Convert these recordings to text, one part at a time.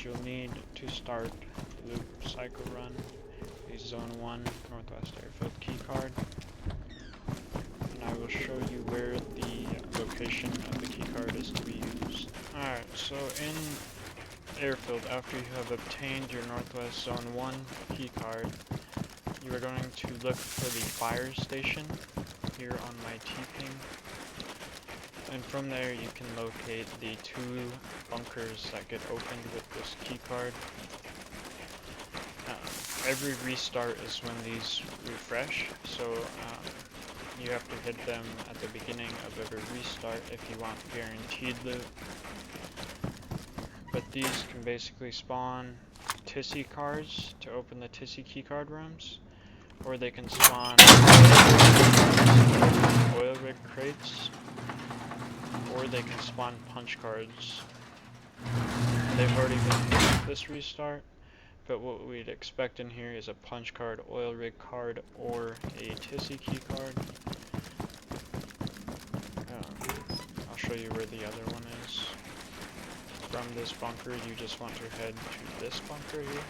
what you'll need to start the loop cycle run is Zone 1 Northwest Airfield keycard. And I will show you where the location of the keycard is to be used. Alright, so in Airfield, after you have obtained your Northwest Zone 1 keycard, you are going to look for the fire station here on my T-ping. And from there you can locate the 2 bunkers that get opened with this keycard. Every restart is when these refresh, so you have to hit them at the beginning of every restart if you want guaranteed loot. But these can basically spawn Tissy cards to open the Tissy keycard rooms, or they can spawn oil rig crates, or they can spawn punch cards. They've already been hit with this restart, but what we'd expect in here is a punch card, oil rig card, or a Tissy key card. I'll show you where the other one is. From this bunker, you just want to head to this bunker here.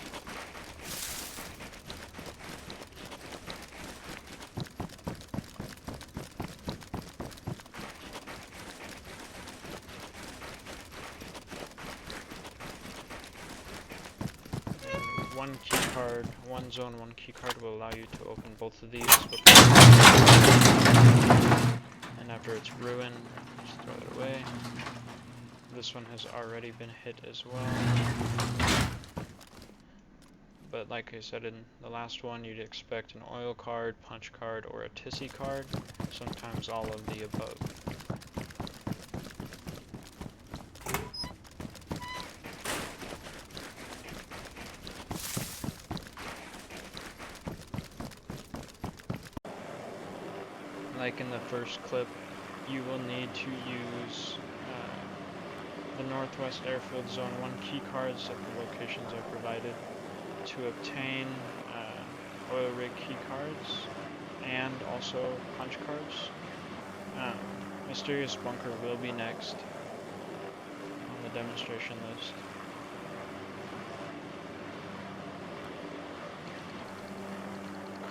One key card, one zone 1 key card will allow you to open both of these. And after it's ruined, just throw it away. This one has already been hit as well. But like I said in the last one, you'd expect an oil card, punch card, or a Tissy card. Sometimes all of the above. Like in the first clip, you will need to use the Northwest Airfield Zone 1 key cards at the locations I provided to obtain oil rig key cards and also punch cards. Mysterious Bunker will be next on the demonstration list.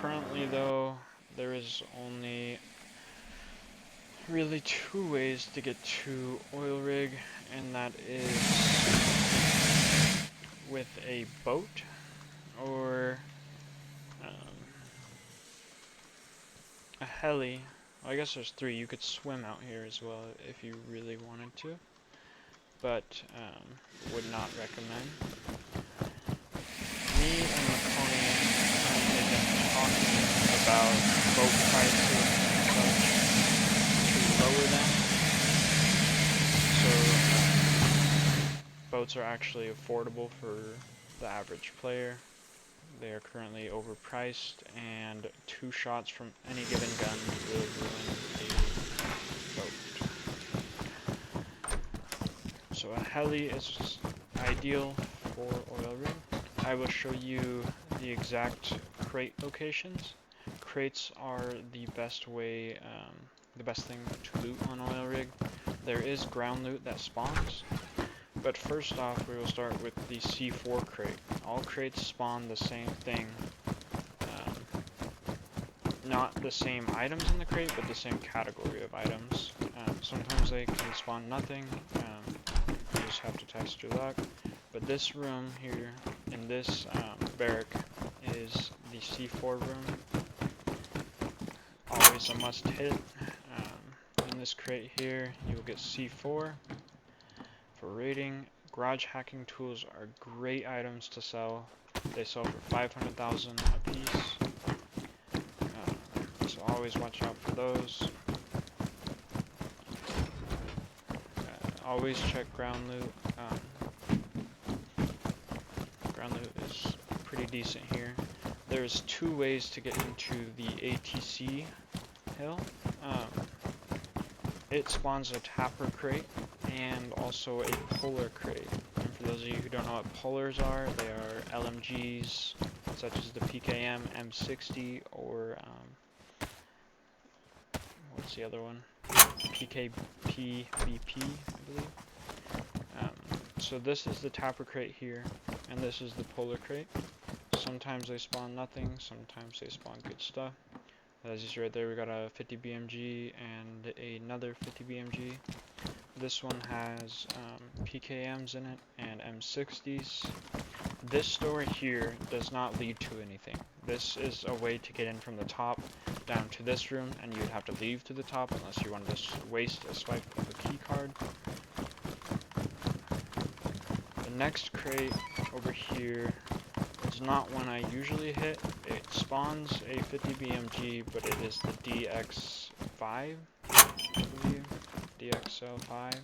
Currently though, there is only really 2 ways to get to oil rig, and that is with a boat or a heli. Well, I guess there's 3. You could swim out here as well if you really wanted to, but would not recommend. Me and Makoni have been talking about boat prices and such to lower them. So boats are actually affordable for the average player. They are currently overpriced, and 2 shots from any given gun will ruin a boat. So a heli is ideal for oil rig. I will show you the exact crate locations. Crates are the best way, the best thing to loot on oil rig. There is ground loot that spawns, but first off we will start with the C4 crate. All crates spawn the same thing. Not the same items in the crate, but the same category of items. Sometimes they can spawn nothing. You just have to test your luck. But this room here, in this barrack, is the C4 room. Always a must hit. In this crate here, you will get C4 for raiding. Garage hacking tools are great items to sell. They sell for 500,000 a piece. So always watch out for those. Always check ground loot. Ground loot is pretty decent here. There's 2 ways to get into the ATC hill. It spawns a tapper crate and also a puller crate. And for those of you who don't know what pullers are, they are LMGs such as the PKM M60 or what's the other one? PKP BP, I believe. So this is the tapper crate here, and this is the polar crate. Sometimes they spawn nothing, sometimes they spawn good stuff. As you see right there, we got a 50 BMG and another 50 BMG. This one has PKMs in it and M60s. This door here does not lead to anything. This is a way to get in from the top down to this room, and you'd have to leave to the top unless you want to just waste a swipe of a key card. The next crate over here is not one I usually hit. It spawns a 50 BMG, but it is the DX5, I believe. DXL5.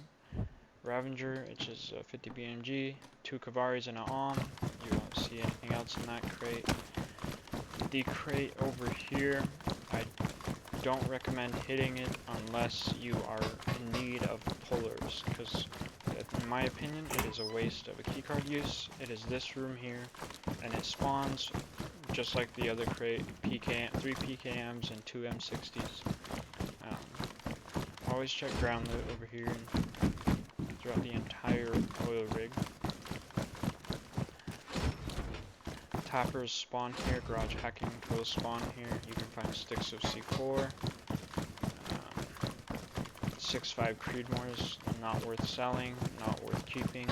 Ravager, which is a 50 BMG, 2 Kavaris and an OM. You won't see anything else in that crate. The crate over here, I don't recommend hitting it unless you are in need of pullers, because in my opinion it is a waste of a keycard use. It is this room here, and it spawns just like the other crate, 3 PKMs and 2 M60s. Always check ground loot over here and throughout the entire oil rig. Tappers spawn here, garage hacking will spawn here. You can find sticks of C4. 6.5 Creedmoors, not worth selling, not worth keeping.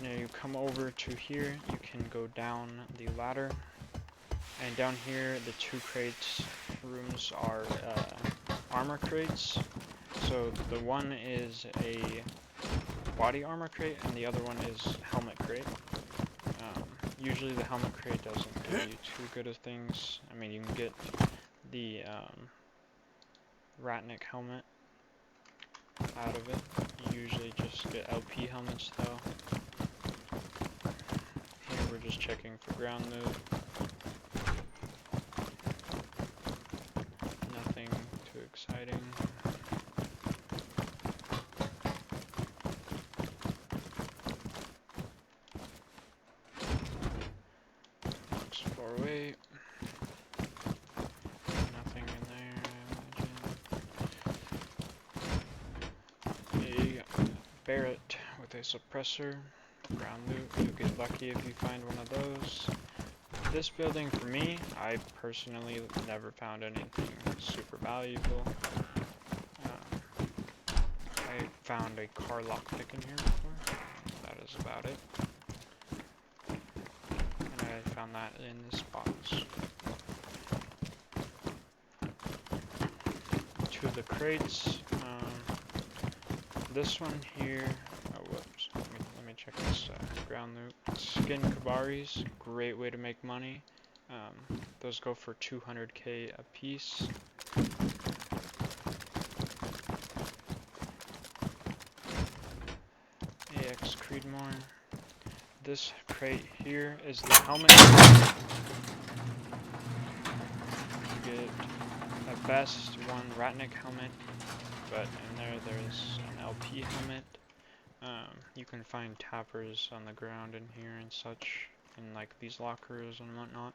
Now you come over to here, you can go down the ladder. And down here, the 2 crates rooms are armor crates. So the one is a body armor crate, and the other one is helmet crate. Usually the helmet crate doesn't give you too good of things. I mean, you can get the Ratnik helmet out of it. You usually just get LP helmets though. Here we're just checking for ground loot. Nothing too exciting. X408. Nothing in there, I imagine. A Barrett with a suppressor. Ground loot. You'll get lucky if you find one of those. This building, for me, I personally never found anything super valuable. I found a car lockpick in here before. That is about it. And I found that in this box. 2 of the crates. This one here. Oh, whoops. Let me check this ground loot. Skin Kabaris, great way to make money. Those go for 200k a piece. AX Creedmoor. This crate here is the helmet. You get at best 1 Ratnik helmet, but in there's an LP helmet. You can find tappers on the ground in here and such, in like these lockers and whatnot.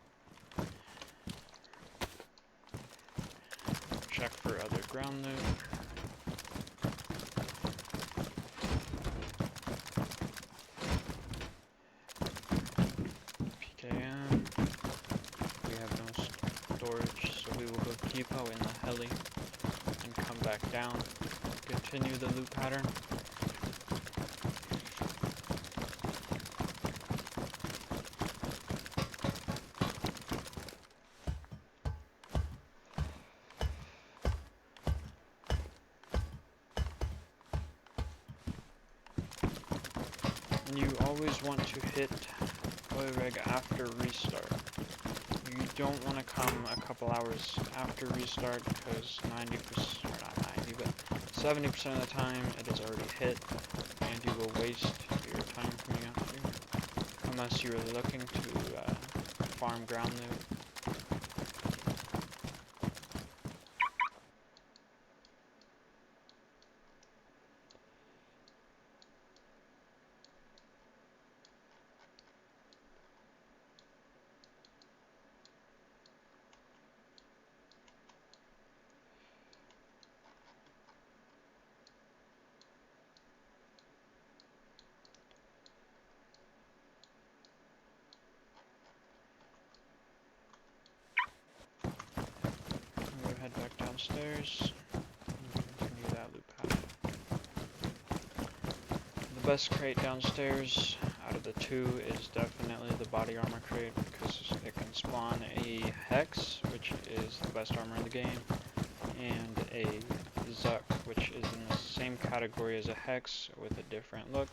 Check for other ground loot. PKM. We have no storage, so we will go depot in the heli and come back down. Continue the loot pattern. You always want to hit oil rig after restart. You don't want to come a couple hours after restart because 90%, or not 90, but 70% of the time it is already hit, and you will waste your time coming out here. Unless you are looking to farm ground loot. stairs and continue that loop path. The best crate downstairs out of the two is definitely the body armor crate because it can spawn a hex, which is the best armor in the game, and a Zuck, which is in the same category as a hex with a different look,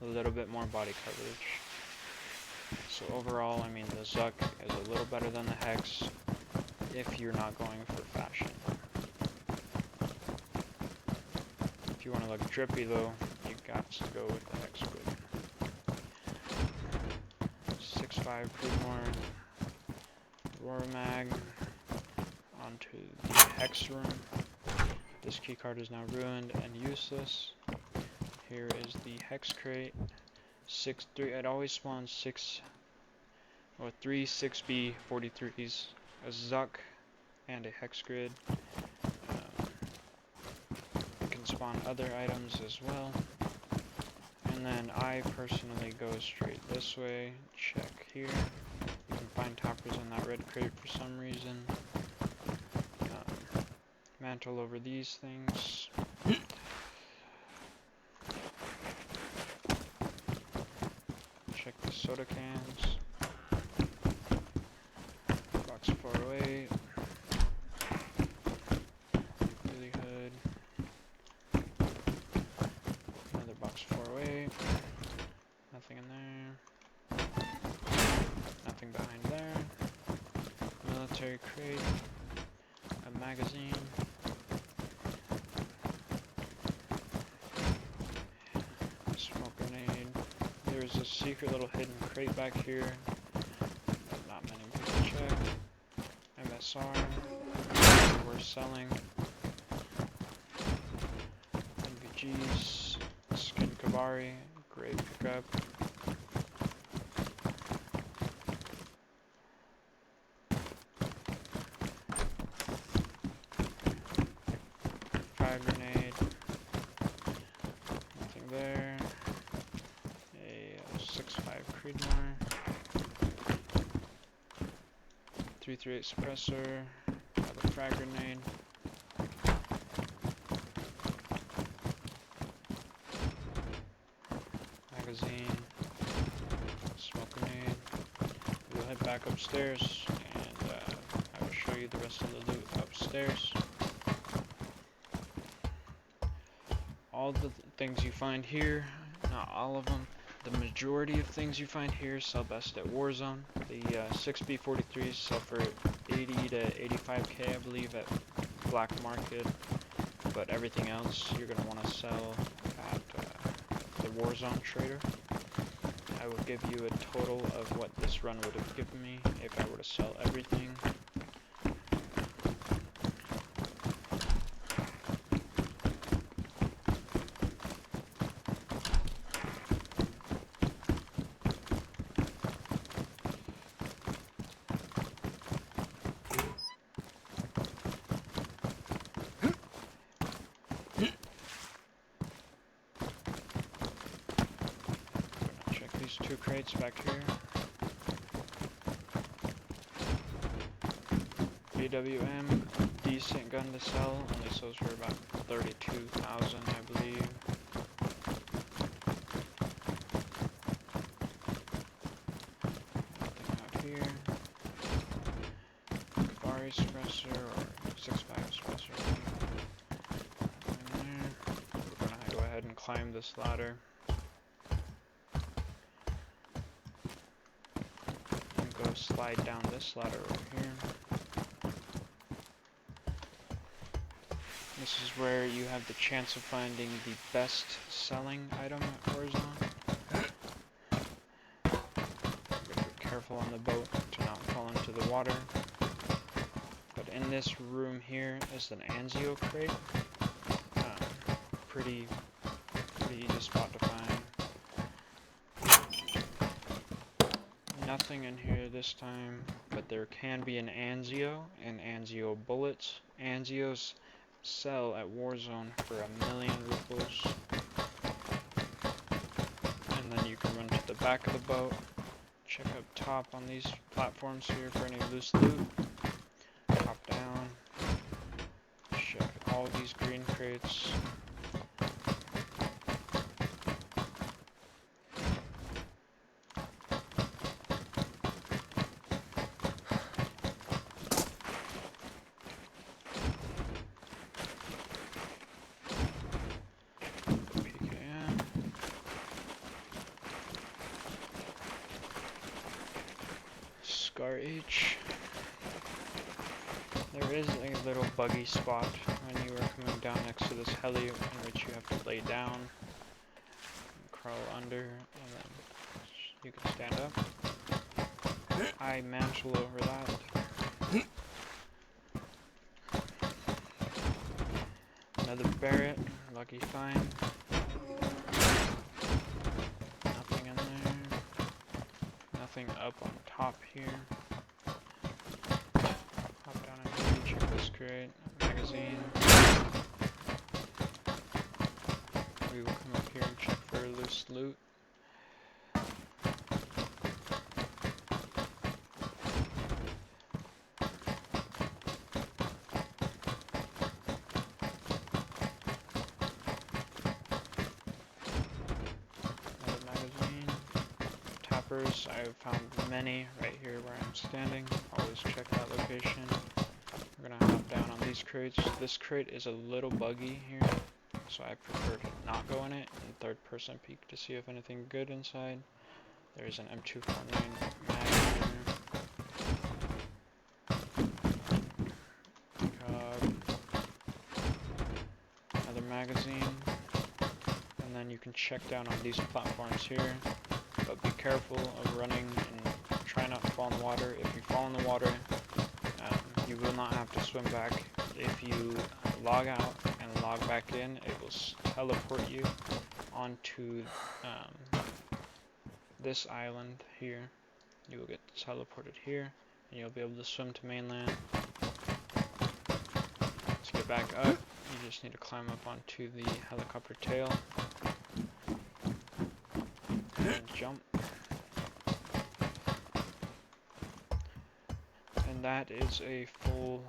a little bit more body coverage. So overall, I mean, the Zuck is a little better than the hex if you're not going for fashion. If you want to look drippy though, you got to go with the hex squid. 6.5 Creedmoor, Roar Mag, onto the hex room. This keycard is now ruined and useless. Here is the hex crate. 3. It always spawns 3 6B 43s, a Zuck, and a hex grid. You can spawn other items as well. And then I personally go straight this way. Check here. You can find toppers in that red crate for some reason. Mantle over these things. Check the soda cans. Box 408. Wheelie hood. Another box 408. Nothing in there. Nothing behind there. Military crate. A magazine. Smoke grenade. There's a secret little hidden crate back here that not many people check. MSR. We're selling. NVGs. Skin Kabari. Great pickup. Fire grenade. Nothing there. A 6.5 Creedmoor. 338 suppressor. Another frag grenade. Magazine. Smoke grenade. We'll head back upstairs and I will show you the rest of the loot upstairs. All the things you find here, not all of them, the majority of things you find here sell best at Warzone. The 6B43s sell for 80 to 85k, I believe, at black market, but everything else you're going to want to sell at the Warzone trader. I will give you a total of what this run would have given me if I were to sell everything. Two crates back here. BWM, decent gun to sell, only sells for about 32,000, I believe. Nothing out here. Kabari suppressor or 6.5 suppressor. Nothing there. We're gonna go ahead and climb this ladder. Slide down this ladder over here. This is where you have the chance of finding the best selling item at Warzone. You gotta be careful on the boat to not fall into the water. But in this room here is an Anzio crate. Pretty easy spot to find. Nothing in here this time, but there can be an Anzio and Anzio bullets. Anzios sell at Warzone for 1,000,000 rupees. And then you can run to the back of the boat, check up top on these platforms here for any loose loot, drop down, these green crates. PKM. Scar H. There is a little buggy spot when you are coming down next to this heli in which you have to lay down and crawl under, and then you can stand up. I mantle over that. Another Barrett, lucky find. Nothing in there. Nothing up on top here. Hop down in here, check this crate, magazine. We will come up here and check for loose loot. Another magazine. Tappers, I've found many right here where I'm standing. Always check that location. We're gonna hop down on these crates. This crate is a little buggy here, so I prefer to not go in it and third person peek to see if anything good inside. There's an M249 mag here. Another magazine. And then you can check down on these platforms here. But be careful of running and try not to fall in the water. If you fall in the water, you will not have to swim back. If you log out and log back in, it will teleport you onto this island here. You will get teleported here, and you'll be able to swim to mainland. To get back up, you just need to climb up onto the helicopter tail and jump. And that is a full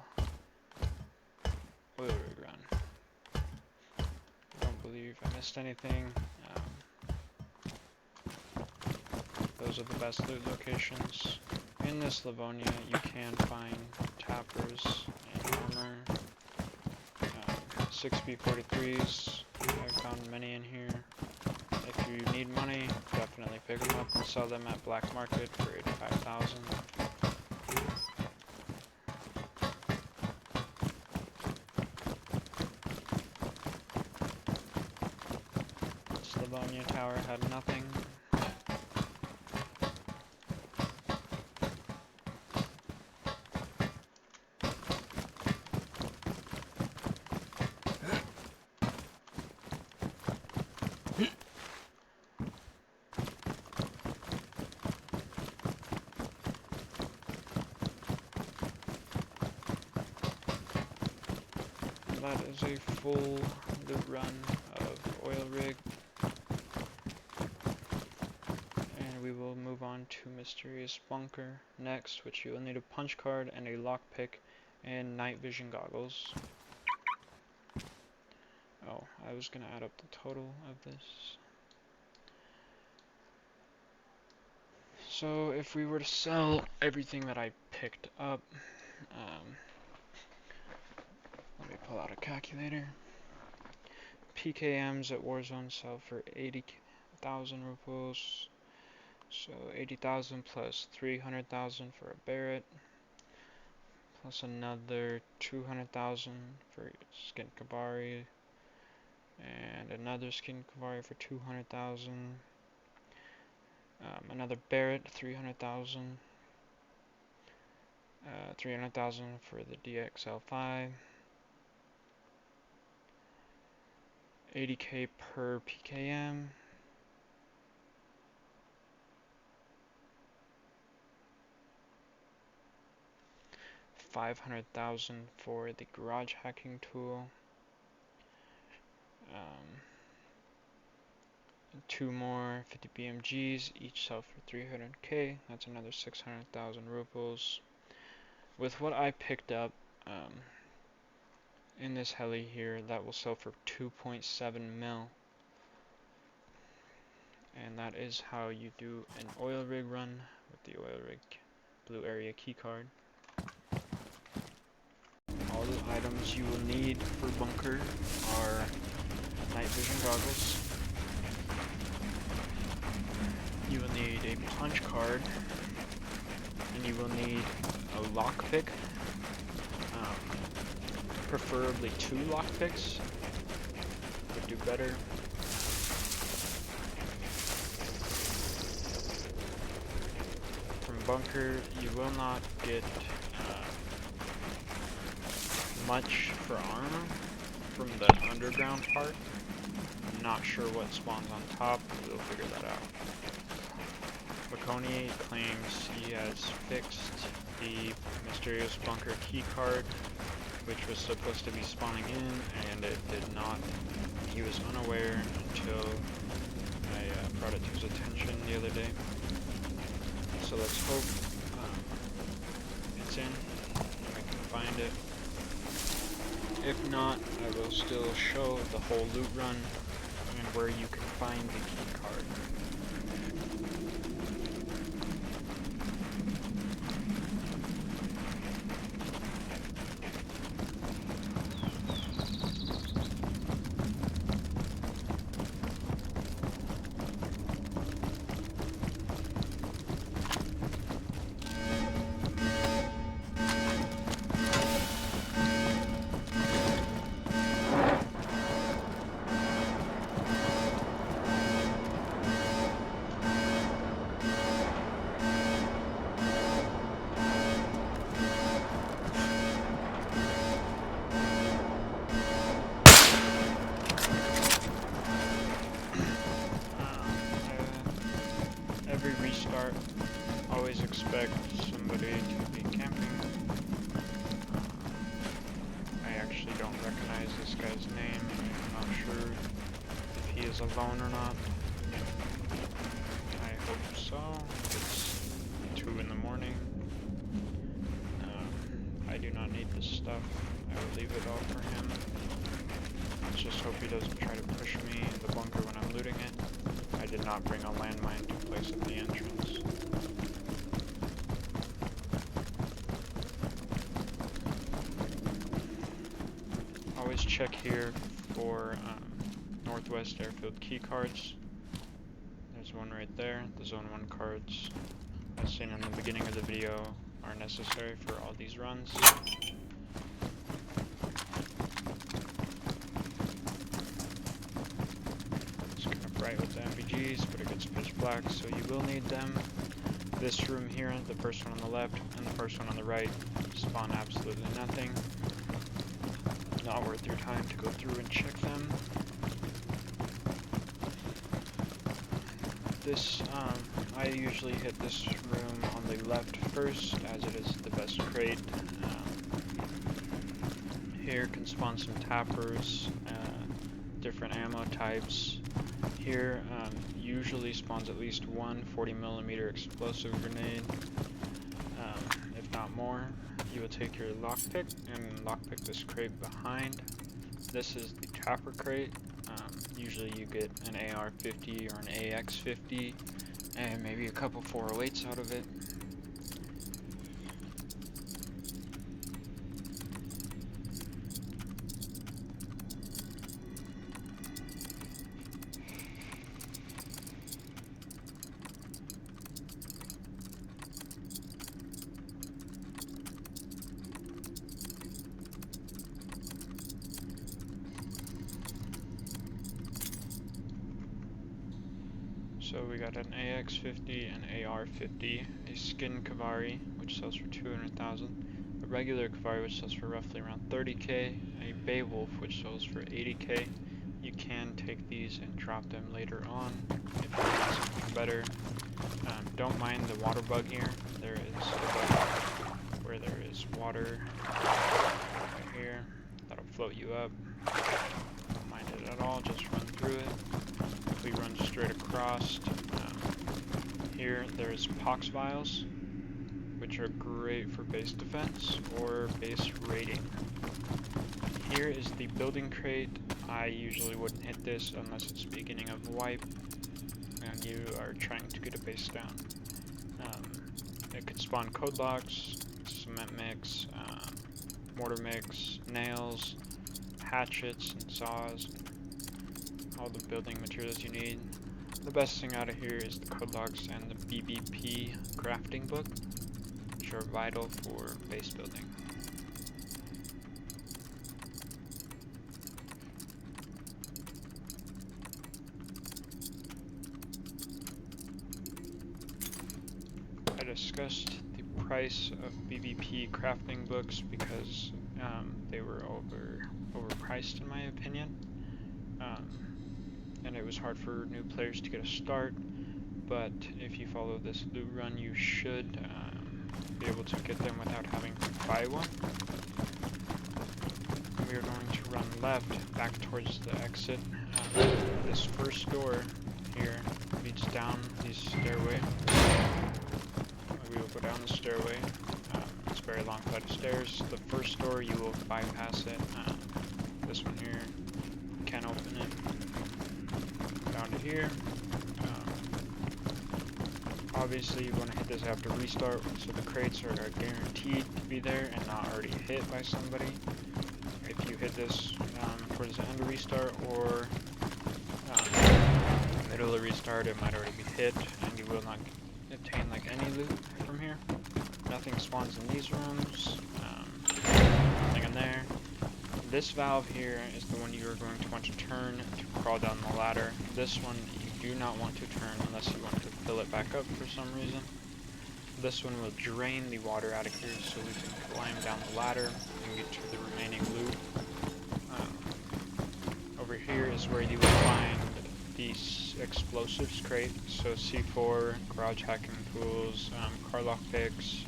oil rig run. I don't believe I missed anything. Those are the best loot locations. In this Livonia, you can find tappers and armor. 6B43s, I've found many in here. If you need money, definitely pick them up and sell them at black market for 85,000. This Livonia tower had nothing. That is a full loot run of oil rig. And we will move on to Mysterious Bunker next, which you will need a punch card and a lockpick and night vision goggles. Oh, I was gonna add up the total of this. So if we were to sell everything that I picked up, let me pull out a calculator. PKMs at Warzone sell for 80,000 rupees. So 80,000 plus 300,000 for a Barrett, plus another 200,000 for skin Kabari, and another skin Kabari for 200,000. Another Barrett, 300,000. 300,000 for the DXL5. 80k per PKM. $500,000 for the garage hacking tool. Two more 50 BMGs, each sell for 300k. That's another 600,000 rupees. With what I picked up, in this heli here that will sell for 2.7 mil. And that is how you do an oil rig run with the oil rig blue area keycard. All the items you will need for bunker are night vision goggles. You will need a punch card, and you will need a lockpick, preferably 2 lockpicks would do better. From bunker, you will not get much for armor from the underground part. I'm not sure what spawns on top, but we'll figure that out. Makoni claims he has fixed the mysterious bunker keycard, which was supposed to be spawning in, and it did not. He was unaware until I brought it to his attention the other day. So let's hope it's in and we can find it. If not, I will still show the whole loot run and where you can find the key card. Every restart, always expect somebody to be camping. I actually don't recognize this guy's name. I'm not sure if he is alone or not. I hope so. It's 2 in the morning. I do not need this stuff. I will leave it all for him. Let's just hope he doesn't try to push me in the bunker when I'm looting it. I did not bring a landmine to place at the entrance. Always check here for Northwest Airfield key cards. There's one right there. The Zone 1 cards, as seen in the beginning of the video, are necessary for all these runs. Right with the MPGs, but it gets pitch black, so you will need them. This room here, the first one on the left and the first one on the right, spawn absolutely nothing. Not worth your time to go through and check them. This, I usually hit this room on the left first, as it is the best crate. Here can spawn some tappers, different ammo types. Here usually spawns at least one 40mm explosive grenade, if not more. You will take your lockpick and lockpick this crate behind. This is the tapper crate. Usually you get an AR-50 or an AX-50 and maybe a couple 408s out of it. So we got an AX-50 and AR-50, a skin Kavari, which sells for 200,000, a regular Kavari, which sells for roughly around 30k, a Beowulf, which sells for 80k. You can take these and drop them later on if you want something better. Don't mind the water bug here. There is a bug where there is water right here that'll float you up. Don't mind it at all, just run through it. We run straight across. Here there's pox vials, which are great for base defense or base raiding. Here is the building crate. I usually wouldn't hit this unless it's the beginning of a wipe and you are trying to get a base down. It could spawn code blocks, cement mix, mortar mix, nails, hatchets and saws, all the building materials you need. The best thing out of here is the code logs and the BBP crafting book, which are vital for base building. I discussed the price of BBP crafting books because they were overpriced in my opinion. And it was hard for new players to get a start, but if you follow this loot run you should be able to get them without having to buy one. We are going to run left back towards the exit. This first door here leads down the stairway. We will go down the stairway. It's a very long flight of stairs. The first door you will bypass it. This one here, you can't open it. Down to here. Obviously you want to hit this after restart, so the crates are guaranteed to be there and not already hit by somebody. If you hit this towards the end of restart or middle of restart, it might already be hit and you will not obtain like any loot from here. Nothing spawns in these rooms, nothing in there. This valve here is the one you are going to want to turn to crawl down the ladder. This one you do not want to turn unless you want to fill it back up for some reason. This one will drain the water out of here so we can climb down the ladder and get to the remaining loot. Over here is where you will find these explosives crate, so C4, garage hacking tools, car lock picks,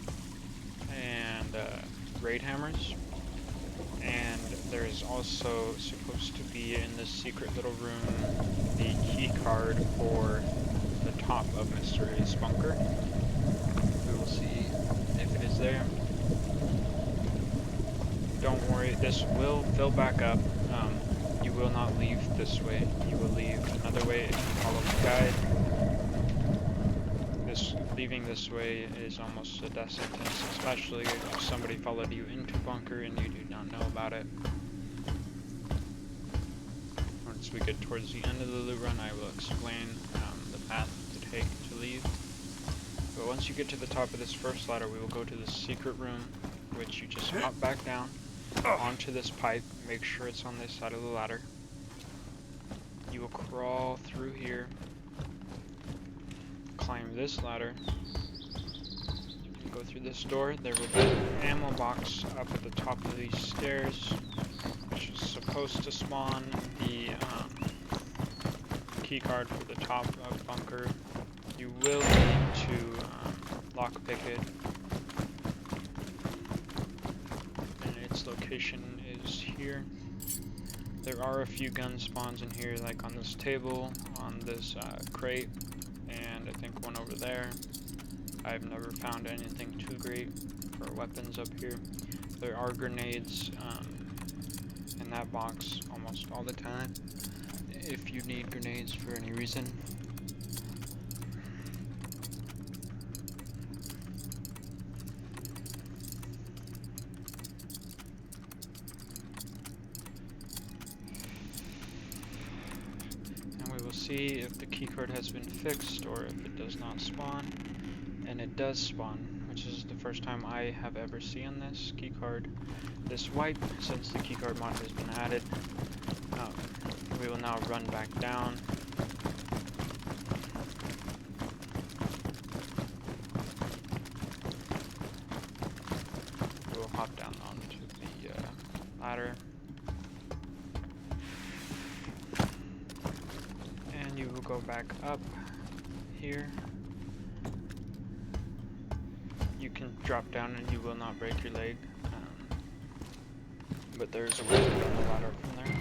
and raid hammers. And there is also supposed to be in this secret little room the key card for the top of Mr. A's bunker. We will see if it is there. Don't worry, this will fill back up. You will not leave this way. You will leave another way if you follow the guide. Leaving this way is almost a death sentence, especially if somebody followed you into bunker and you do not know about it. Once we get towards the end of the loot run, I will explain the path to take to leave. But once you get to the top of this first ladder, we will go to the secret room, which you just hop back down onto this pipe. Make sure it's on this side of the ladder. You will crawl through here, climb this ladder, and go through this door. There will be an ammo box up at the top of these stairs, which is supposed to spawn the key card for the top of bunker. You will need to lockpick it, and its location is here. There are a few gun spawns in here, like on this table, on this crate, and I think one over there. I've never found anything too great for weapons up here. There are grenades in that box almost all the time, if you need grenades for any reason. See if the keycard has been fixed or if it does not spawn, and it does spawn, which is the first time I have ever seen this keycard this wipe since the keycard mod has been added. We will now run back down. We will hop down onto the ladder. You will go back up here. You can drop down and you will not break your leg, but there's a way to run the ladder from there.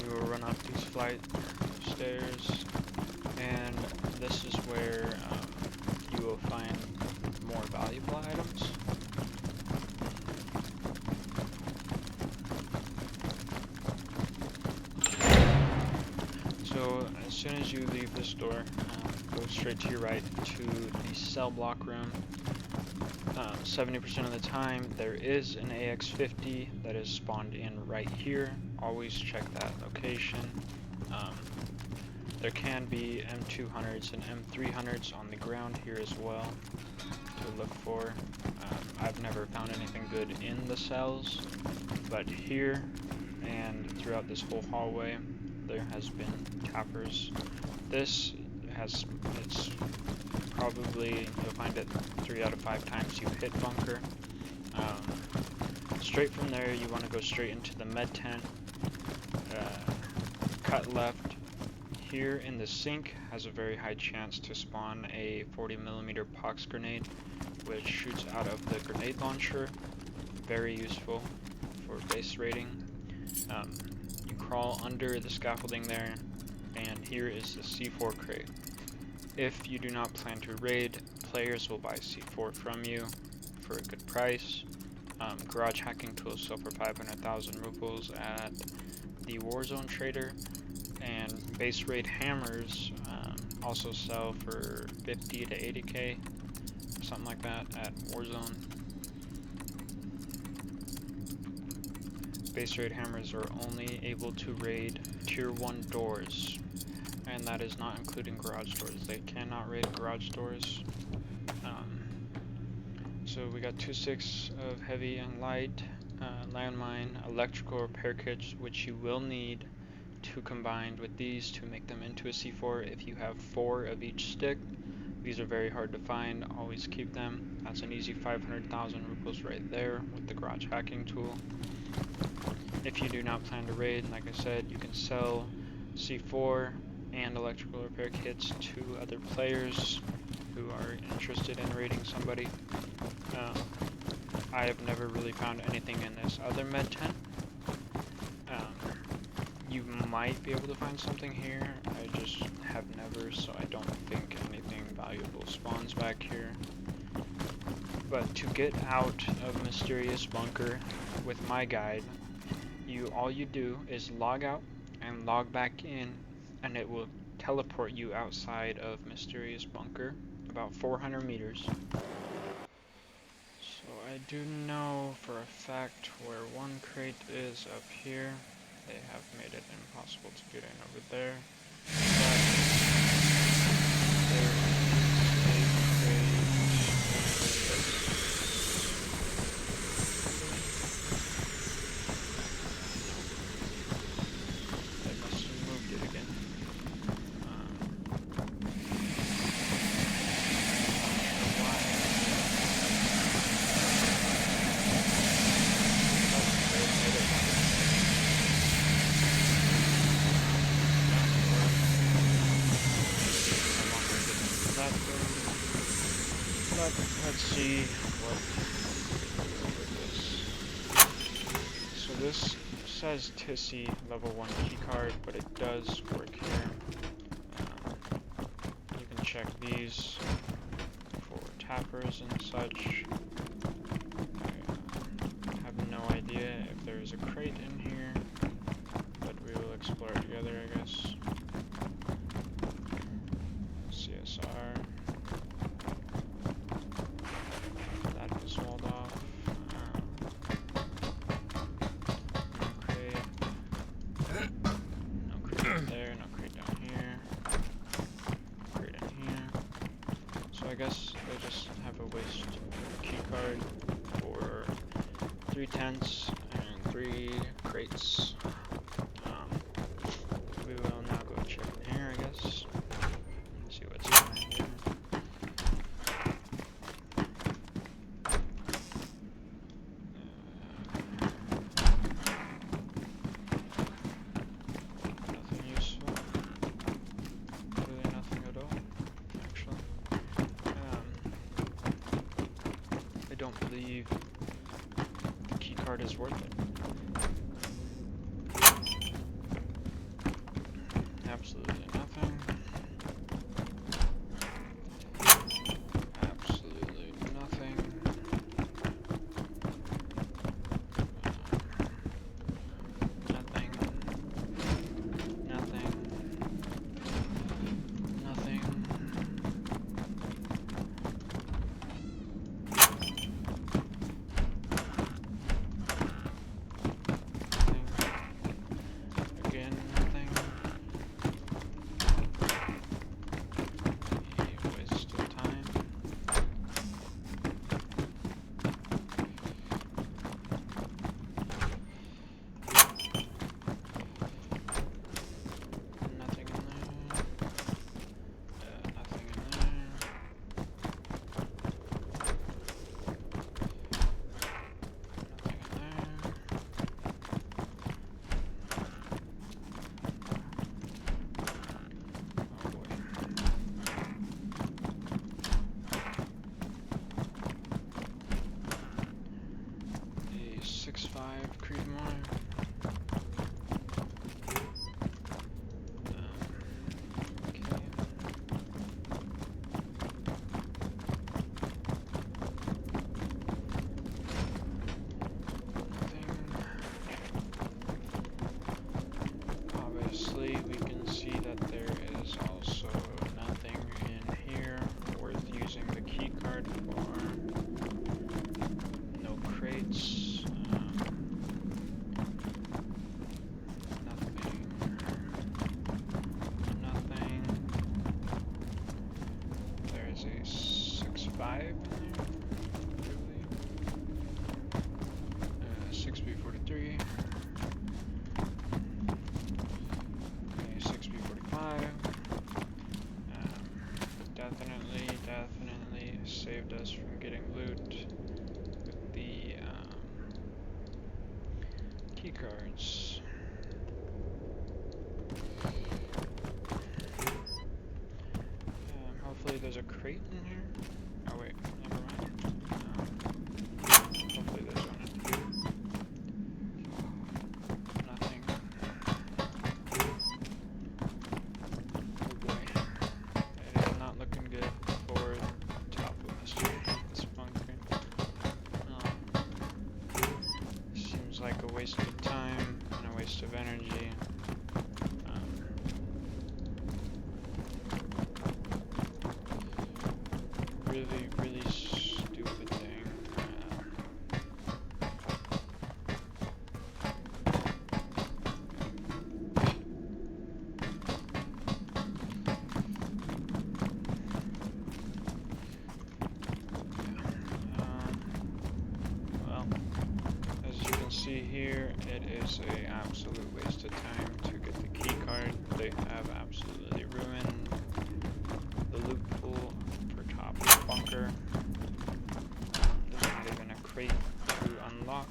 You will run up these flight of stairs, and this is where you will find more valuable items. as you leave this door, go straight to your right to the cell block room. 70% of the time there is an AX-50 that is spawned in right here. Always check that location. There can be M200s and M300s on the ground here as well to look for. I've never found anything good in the cells, but here and throughout this whole hallway there has been tappers. It's probably, you'll find it 3 out of 5 times you hit bunker. Straight from there you want to go straight into the med tent, cut left. Here in the sink has a very high chance to spawn a 40mm pox grenade, which shoots out of the grenade launcher. Very useful for base raiding. You crawl under the scaffolding there, and here is the C4 crate. If you do not plan to raid, players will buy C4 from you for a good price. Garage hacking tools sell for 500,000 rubles at the Warzone trader, and base raid hammers also sell for 50 to 80k, something like that, at Warzone. Base raid hammers are only able to raid tier 1 doors, and that is not including garage doors. They cannot raid garage doors. So we got 2.6 of heavy and light, landmine, electrical repair kits, which you will need to combine with these to make them into a C4 if you have 4 of each stick. These are very hard to find, always keep them. That's an easy 500,000 rubles right there with the garage hacking tool. If you do not plan to raid, like I said, you can sell C4 and electrical repair kits to other players who are interested in raiding somebody. I have never really found anything in this other med tent. You might be able to find something here, I just have never, so I don't think anything valuable spawns back here. But to get out of Mysterious Bunker with my guide, all you do is log out and log back in, and it will teleport you outside of Mysterious Bunker, about 400 meters. So I do know for a fact where one crate is up here. They have made it impossible to get in over there. But there is a crate. They must have moved it again. Let's see what this. So this says Tissy level 1 keycard, but it does work here. You can check these for tappers and such. I have no idea if there's a crate in here, but we will explore it together, I guess. CSR. Walled off. No crate there, no crate down here. Crate in here. So I guess they just have a waste keycard for 3 tents and 3 crates. We will now go check in here, I guess. See what's in here. I don't believe the keycard is worth it. Absolutely nothing. Absolutely nothing. Nothing. Nothing. 5 in there. Really. 6B43. Okay, 6B45. Definitely saved us from getting loot with the key cards. Hopefully there's a crate in here. Oh wait, never mind. Hopefully there's one in here. Nothing. Oh boy. It is not looking good for top of this bunker. Seems like a waste of time and a waste of energy. Really stupid thing. Well, as you can see here, it is an absolute waste of time to get the key card. They have absolutely ruined the loot pool for top bunker. There's not even a crate to unlock.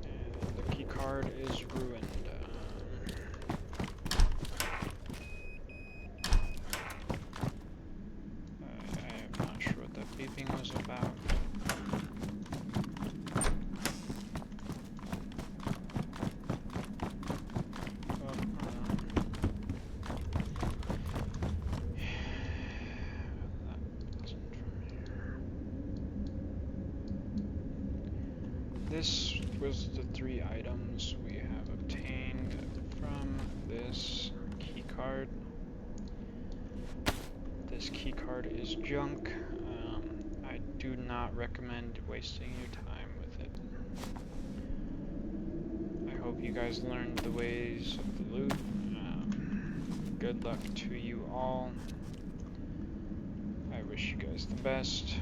And the key card is ruined. I'm not sure what that beeping was about. This was the 3 items we have obtained from this key card. This key card is junk. I do not recommend wasting your time with it. I hope you guys learned the ways of the loot. Good luck to you all. I wish you guys the best.